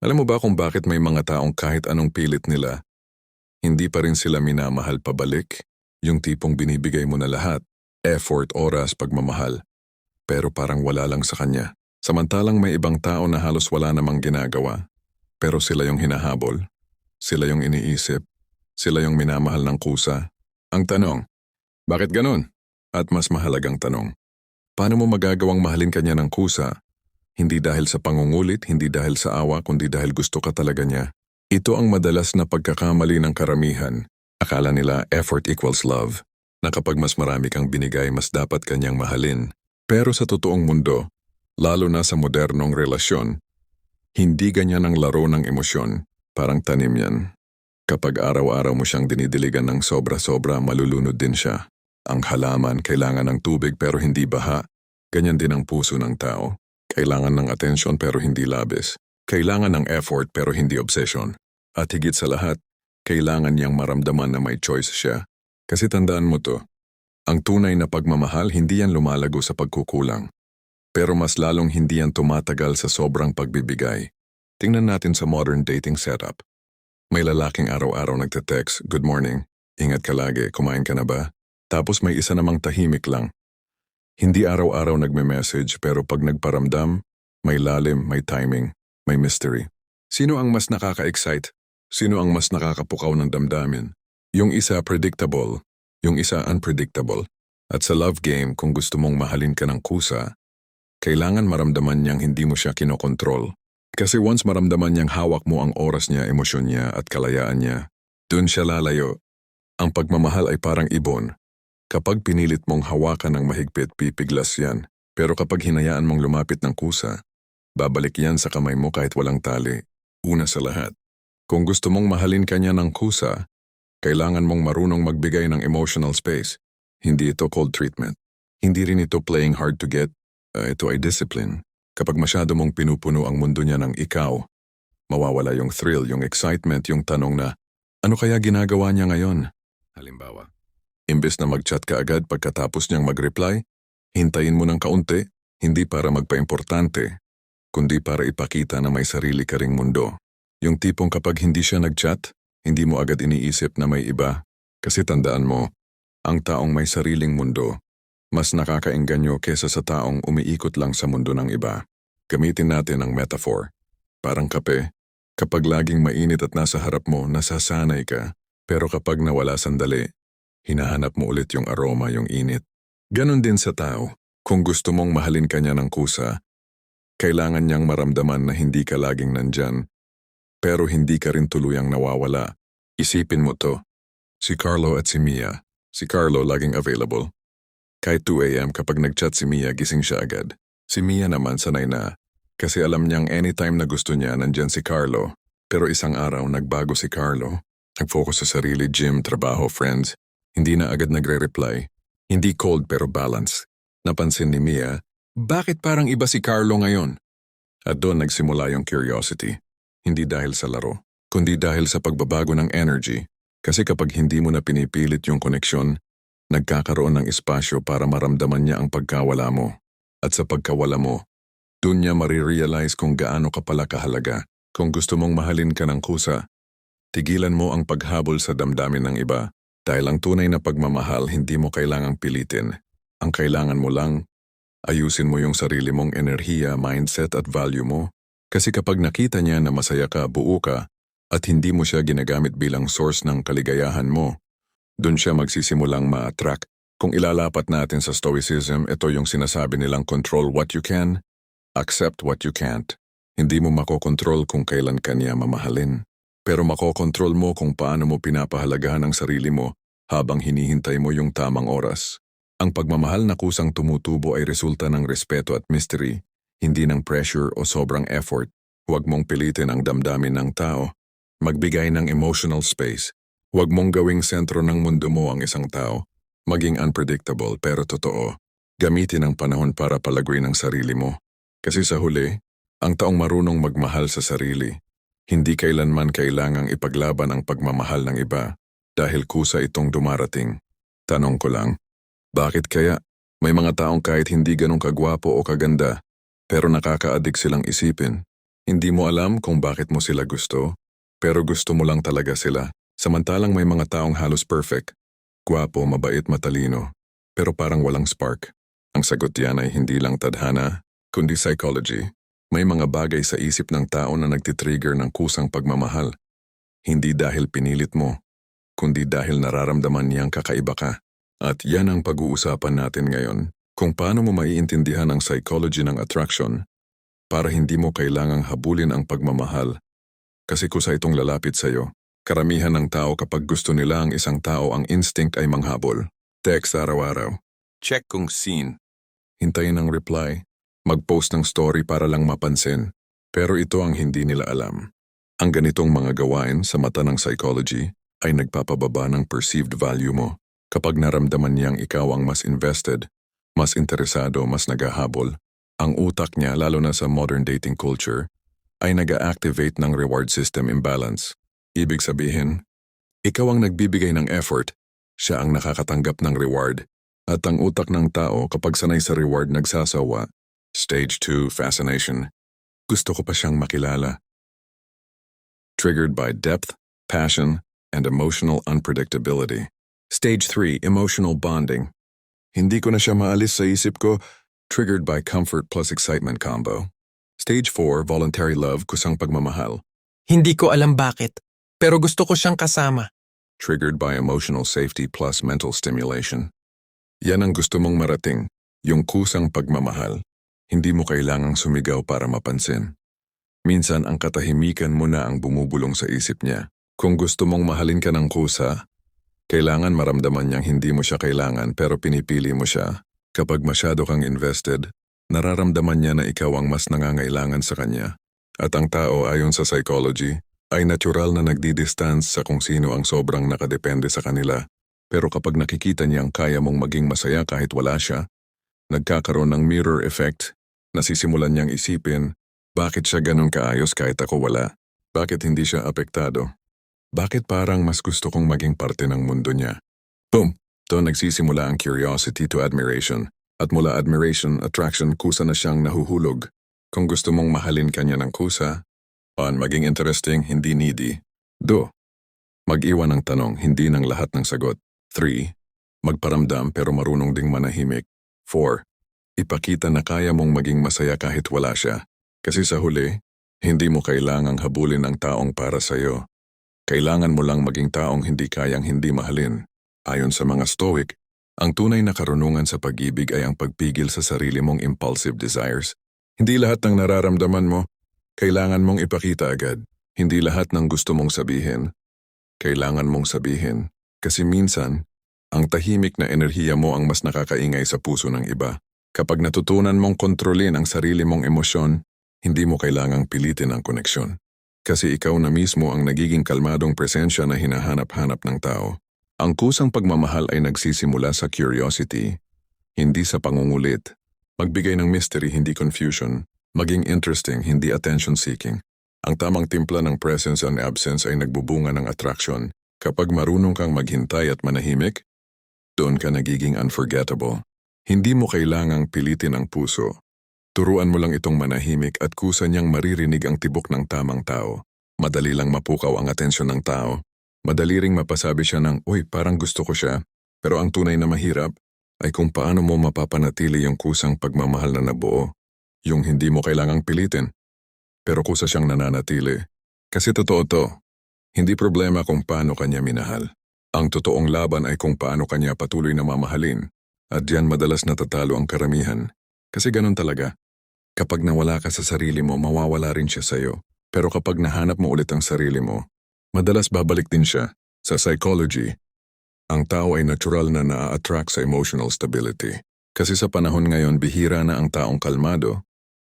Alam mo ba kung bakit may mga taong kahit anong pilit nila, hindi pa rin sila minamahal pabalik? Yung tipong binibigay mo na lahat, effort, oras, pagmamahal, pero parang wala lang sa kanya. Samantalang may ibang tao na halos wala namang ginagawa, pero sila yung hinahabol, sila yung iniisip, sila yung minamahal ng kusa. Ang tanong, bakit ganun? At mas mahalagang tanong, paano mo magagawang mahalin kanya ng kusa? Hindi dahil sa pangungulit, hindi dahil sa awa, kundi dahil gusto ka talaga niya. Ito ang madalas na pagkakamali ng karamihan. Akala nila effort equals love, na kapag mas marami kang binigay, mas dapat kanyang mahalin. Pero sa totoong mundo, lalo na sa modernong relasyon, hindi ganyan ang laro ng emosyon. Parang tanim yan. Kapag araw-araw mo siyang dinidiligan ng sobra-sobra, malulunod din siya. Ang halaman kailangan ng tubig pero hindi baha. Ganyan din ang puso ng tao. Kailangan ng atensyon pero hindi labis. Kailangan ng effort pero hindi obsession. At higit sa lahat, kailangan niyang maramdaman na may choice siya. Kasi tandaan mo to, ang tunay na pagmamahal hindi yan lumalago sa pagkukulang. Pero mas lalong hindi yan tumatagal sa sobrang pagbibigay. Tingnan natin sa modern dating setup. May lalaking araw-araw nagte-text, "Good morning, ingat ka lagi, kumain ka na ba?" Tapos may isa namang tahimik lang. Hindi araw-araw nagme-message pero pag nagparamdam, may lalim, may timing, may mystery. Sino ang mas nakaka-excite? Sino ang mas nakakapukaw ng damdamin? Yung isa predictable, yung isa unpredictable. At sa love game, kung gusto mong mahalin ka ng kusa, kailangan maramdaman niyang hindi mo siya kinokontrol. Kasi once maramdaman niyang hawak mo ang oras niya, emosyon niya at kalayaan niya, dun siya lalayo. Ang pagmamahal ay parang ibon. Kapag pinilit mong hawakan ng mahigpit, pipiglas yan. Pero kapag hinayaan mong lumapit ng kusa, babalik yan sa kamay mo kahit walang tali. Una sa lahat, kung gusto mong mahalin kanya ng kusa, kailangan mong marunong magbigay ng emotional space. Hindi ito cold treatment. Hindi rin ito playing hard to get. Ito ay discipline. Kapag masyado mong pinupuno ang mundo niya ng ikaw, mawawala yung thrill, yung excitement, yung tanong na, ano kaya ginagawa niya ngayon? Halimbawa, imbes na mag-chat ka agad pagkatapos niyang mag-reply, hintayin mo ng kaunti, hindi para magpa-importante, kundi para ipakita na may sarili ka ring mundo. Yung tipong kapag hindi siya nag-chat, hindi mo agad iniisip na may iba. Kasi tandaan mo, ang taong may sariling mundo, mas nakakaengganyo kesa sa taong umiikot lang sa mundo ng iba. Gamitin natin ang metaphor. Parang kape, kapag laging mainit at nasa harap mo, nasasanay ka. Pero kapag nawala sandali, hinahanap mo ulit yung aroma, yung init. Ganon din sa tao. Kung gusto mong mahalin kanya ng kusa, kailangan niyang maramdaman na hindi ka laging nandyan, pero hindi ka rin tuluyang nawawala. Isipin mo to. Si Carlo at si Mia. Si Carlo laging available. Kahit 2 a.m. kapag nag-chat si Mia, gising siya agad. Si Mia naman sanay na, kasi alam niyang anytime na gusto niya, nandyan si Carlo. Pero isang araw, nagbago si Carlo. Nag-focus sa sarili, gym, trabaho, friends. Hindi na agad nagre-reply. Hindi cold pero balance. Napansin ni Mia, bakit parang iba si Carlo ngayon? At doon nagsimula yung curiosity. Hindi dahil sa laro, kundi dahil sa pagbabago ng energy. Kasi kapag hindi mo na pinipilit yung koneksyon, nagkakaroon ng espasyo para maramdaman niya ang pagkawala mo. At sa pagkawala mo, doon niya marirealize kung gaano ka pala kahalaga. Kung gusto mong mahalin ka ng kusa, tigilan mo ang paghabol sa damdamin ng iba. Dahil ang tunay na pagmamahal, hindi mo kailangang pilitin. Ang kailangan mo lang, ayusin mo yung sarili mong enerhiya, mindset at value mo. Kasi kapag nakita niya na masaya ka, buo ka, at hindi mo siya ginagamit bilang source ng kaligayahan mo, doon siya magsisimulang ma-attract. Kung ilalapat natin sa Stoicism, ito yung sinasabi nilang control what you can, accept what you can't. Hindi mo makokontrol kung kailan ka niya mamahalin. Pero makokontrol mo kung paano mo pinapahalagahan ang sarili mo habang hinihintay mo yung tamang oras. Ang pagmamahal na kusang tumutubo ay resulta ng respeto at mystery, hindi ng pressure o sobrang effort. Huwag mong pilitin ang damdamin ng tao. Magbigay ng emotional space. Huwag mong gawing sentro ng mundo mo ang isang tao. Maging unpredictable pero totoo. Gamitin ang panahon para palaguin ang sarili mo. Kasi sa huli, ang taong marunong magmahal sa sarili, hindi kailanman kailangang ipaglaban ang pagmamahal ng iba dahil kusa itong dumarating. Tanong ko lang, bakit kaya may mga taong kahit hindi ganong kagwapo o kaganda pero nakaka-addict silang isipin? Hindi mo alam kung bakit mo sila gusto, pero gusto mo lang talaga sila. Samantalang may mga taong halos perfect. Gwapo, mabait, matalino. Pero parang walang spark. Ang sagot diyan ay hindi lang tadhana, kundi psychology. May mga bagay sa isip ng tao na nagtitrigger ng kusang pagmamahal. Hindi dahil pinilit mo, kundi dahil nararamdaman niyang kakaiba ka. At yan ang pag-uusapan natin ngayon, kung paano mo maiintindihan ang psychology ng attraction para hindi mo kailangang habulin ang pagmamahal. Kasi kusa itong lalapit sa'yo. Karamihan ng tao kapag gusto nila ang isang tao ang instinct ay manghabol. Text araw-araw. Check kung seen. Hintayin ang reply. Mag-post ng story para lang mapansin. Pero ito ang hindi nila alam. Ang ganitong mga gawain sa mata ng psychology ay nagpapababa ng perceived value mo. Kapag naramdaman niyang ikaw ang mas invested, mas interesado, mas naghahabol, ang utak niya, lalo na sa modern dating culture, ay nag-activate ng reward system imbalance. Ibig sabihin, ikaw ang nagbibigay ng effort, siya ang nakakatanggap ng reward, at ang utak ng tao kapag sanay sa reward nagsasawa. Stage 2, fascination. Gusto ko pa siyang makilala. Triggered by depth, passion, and emotional unpredictability. Stage 3, emotional bonding. Hindi ko na siya maalis sa isip ko, triggered by comfort plus excitement combo. Stage 4, voluntary love, kusang pagmamahal. Hindi ko alam bakit, pero gusto ko siyang kasama. Triggered by emotional safety plus mental stimulation. Yan ang gusto mong marating, yung kusang pagmamahal. Hindi mo kailangang sumigaw para mapansin. Minsan ang katahimikan mo na ang bumubulong sa isip niya. Kung gusto mong mahalin ka ng kusa, kailangan maramdaman niyang hindi mo siya kailangan pero pinipili mo siya. Kapag masyado kang invested, nararamdaman niya na ikaw ang mas nangangailangan sa kanya. At ang tao ayon sa psychology, ay natural na nagdi-distance sa kung sino ang sobrang nakadepende sa kanila. Pero kapag nakikita niyang kaya mong maging masaya kahit wala siya, nagkakaroon ng mirror effect, nasisimulan niyang isipin, bakit siya ganun kaayos kahit ako wala? Bakit hindi siya apektado? Bakit parang mas gusto kong maging parte ng mundo niya? Boom! Doon nagsisimula ang curiosity to admiration. At mula admiration, attraction, kusa na siyang nahuhulog. Kung gusto mong mahalin kanya ng kusa, on maging interesting, hindi needy. 2. Mag-iwan ng tanong, hindi ng lahat ng sagot. 3. Magparamdam pero marunong ding manahimik. 4. Ipakita na kaya mong maging masaya kahit wala siya. Kasi sa huli, hindi mo kailangang habulin ang taong para sa'yo. Kailangan mo lang maging taong hindi kayang hindi mahalin. Ayon sa mga Stoic, ang tunay na karunungan sa pag-ibig ay ang pagpigil sa sarili mong impulsive desires. Hindi lahat ng nararamdaman mo, kailangan mong ipakita agad. Hindi lahat ng gusto mong sabihin, kailangan mong sabihin. Kasi minsan, ang tahimik na enerhiya mo ang mas nakakaingay sa puso ng iba. Kapag natutunan mong kontrolin ang sarili mong emosyon, hindi mo kailangang pilitin ang koneksyon. Kasi ikaw na mismo ang nagiging kalmadong presensya na hinahanap-hanap ng tao. Ang kusang pagmamahal ay nagsisimula sa curiosity, hindi sa pangungulit. Magbigay ng mystery, hindi confusion. Maging interesting, hindi attention-seeking. Ang tamang timpla ng presence and absence ay nagbubunga ng attraction. Kapag marunong kang maghintay at manahimik, doon ka nagiging unforgettable. Hindi mo kailangang pilitin ang puso. Turuan mo lang itong manahimik at kusa niyang maririnig ang tibok ng tamang tao. Madali lang mapukaw ang atensyon ng tao. Madali ring mapasabi siya ng, uy, parang gusto ko siya. Pero ang tunay na mahirap ay kung paano mo mapapanatili yung kusang pagmamahal na nabuo. Yung hindi mo kailangang pilitin. Pero kusa siyang nananatili. Kasi totoo to, hindi problema kung paano kanya minahal. Ang totoong laban ay kung paano kanya patuloy na mamahalin. At diyan madalas natatalo ang karamihan. Kasi ganun talaga. Kapag nawala ka sa sarili mo, mawawala rin siya sa'yo. Pero kapag nahanap mo ulit ang sarili mo, madalas babalik din siya. Sa psychology, ang tao ay natural na naa-attract sa emotional stability. Kasi sa panahon ngayon, bihira na ang taong kalmado,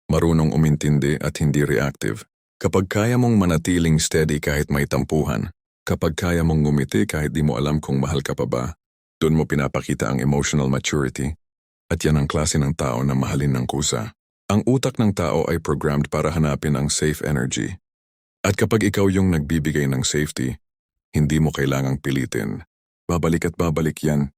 marunong umintindi at hindi reactive. Kapag kaya mong manatiling steady kahit may tampuhan, kapag kaya mong ngumiti kahit di mo alam kung mahal ka pa ba, doon mo pinapakita ang emotional maturity. At yan ang klase ng tao na mahalin ng kusa. Ang utak ng tao ay programmed para hanapin ang safe energy. At kapag ikaw yung nagbibigay ng safety, hindi mo kailangang pilitin. Babalik at babalik yan.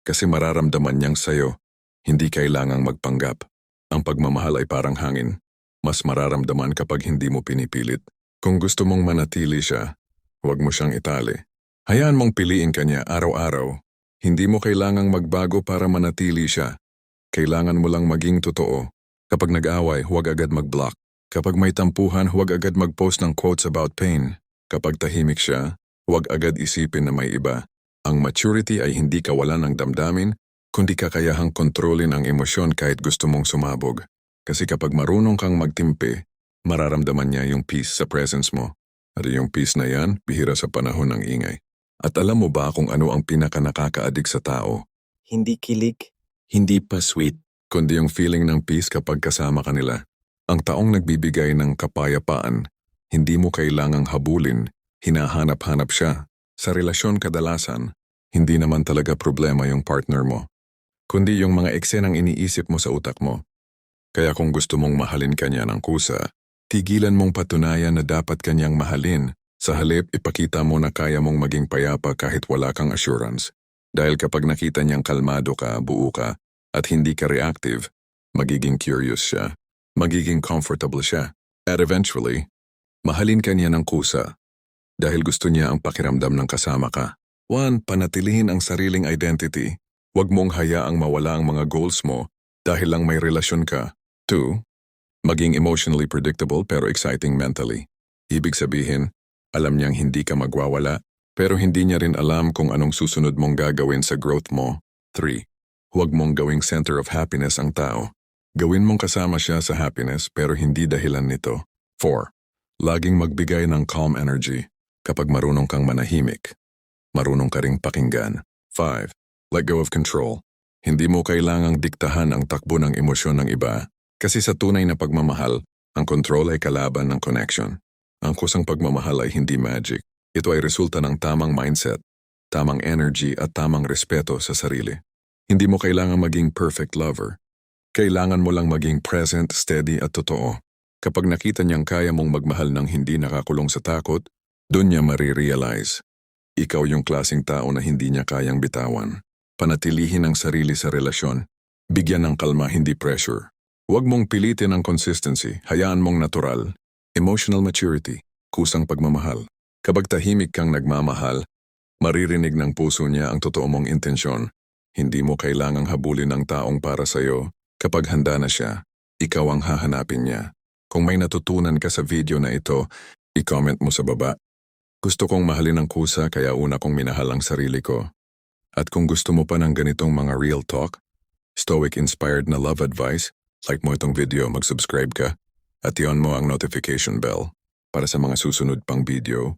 Kasi mararamdaman niyang sayo, hindi kailangang magpanggap. Ang pagmamahal ay parang hangin. Mas mararamdaman kapag hindi mo pinipilit. Kung gusto mong manatili siya, huwag mo siyang itali. Hayaan mong piliin kanya araw-araw. Hindi mo kailangang magbago para manatili siya. Kailangan mo lang maging totoo. Kapag nag-away, huwag agad mag-block. Kapag may tampuhan, huwag agad mag-post ng quotes about pain. Kapag tahimik siya, huwag agad isipin na may iba. Ang maturity ay hindi kawalan ng damdamin, kundi kakayahang kontrolin ang emosyon kahit gusto mong sumabog. Kasi kapag marunong kang magtimpi, mararamdaman niya yung peace sa presence mo. At yung peace na yan, bihira sa panahon ng ingay. At alam mo ba kung ano ang pinaka-nakakaadik sa tao? Hindi kilig. Hindi pa sweet, kundi yung feeling ng peace kapag kasama ka nila. Ang taong nagbibigay ng kapayapaan, hindi mo kailangang habulin, hinahanap-hanap siya. Sa relasyon kadalasan, hindi naman talaga problema yung partner mo, kundi yung mga eksenang iniisip mo sa utak mo. Kaya kung gusto mong mahalin kanya ng kusa, tigilan mong patunayan na dapat kanyang mahalin. Sa halip, ipakita mo na kaya mong maging payapa kahit wala kang assurance. Dahil kapag nakita niyang kalmado ka, buo ka, at hindi ka reactive, magiging curious siya. Magiging comfortable siya. At eventually, mahalin ka niya ng kusa. Dahil gusto niya ang pakiramdam ng kasama ka. 1. Panatilihin ang sariling identity. Huwag mong hayaang mawala ang mga goals mo dahil lang may relasyon ka. 2. Maging emotionally predictable pero exciting mentally. Ibig sabihin, alam niyang hindi ka magwawala, pero hindi niya rin alam kung anong susunod mong gagawin sa growth mo. 3. Huwag mong gawing center of happiness ang tao. Gawin mong kasama siya sa happiness pero hindi dahilan nito. 4. Laging magbigay ng calm energy. Kapag marunong kang manahimik, marunong ka ring pakinggan. 5. Let go of control. Hindi mo kailangang diktahan ang takbo ng emosyon ng iba. Kasi sa tunay na pagmamahal, ang control ay kalaban ng connection. Ang kusang pagmamahal ay hindi magic. Ito ay resulta ng tamang mindset, tamang energy at tamang respeto sa sarili. Hindi mo kailangang maging perfect lover. Kailangan mo lang maging present, steady at totoo. Kapag nakita niyang kaya mong magmahal ng hindi nakakulong sa takot, doon niya marirealize. Ikaw yung klaseng tao na hindi niya kayang bitawan. Panatilihin ang sarili sa relasyon. Bigyan ng kalma, hindi pressure. Huwag mong pilitin ang consistency, hayaan mong natural. Emotional maturity, kusang pagmamahal. Kapag tahimik kang nagmamahal, maririnig ng puso niya ang totoo mong intensyon. Hindi mo kailangang habulin ang taong para sa'yo. Kapag handa na siya, ikaw ang hahanapin niya. Kung may natutunan ka sa video na ito, i-comment mo sa baba. Gusto kong mahalin ng kusa kaya una kong minahal ang sarili ko. At kung gusto mo pa ng ganitong mga real talk, Stoic-inspired na love advice, like mo itong video, mag-subscribe ka at i-on mo ang notification bell para sa mga susunod pang video.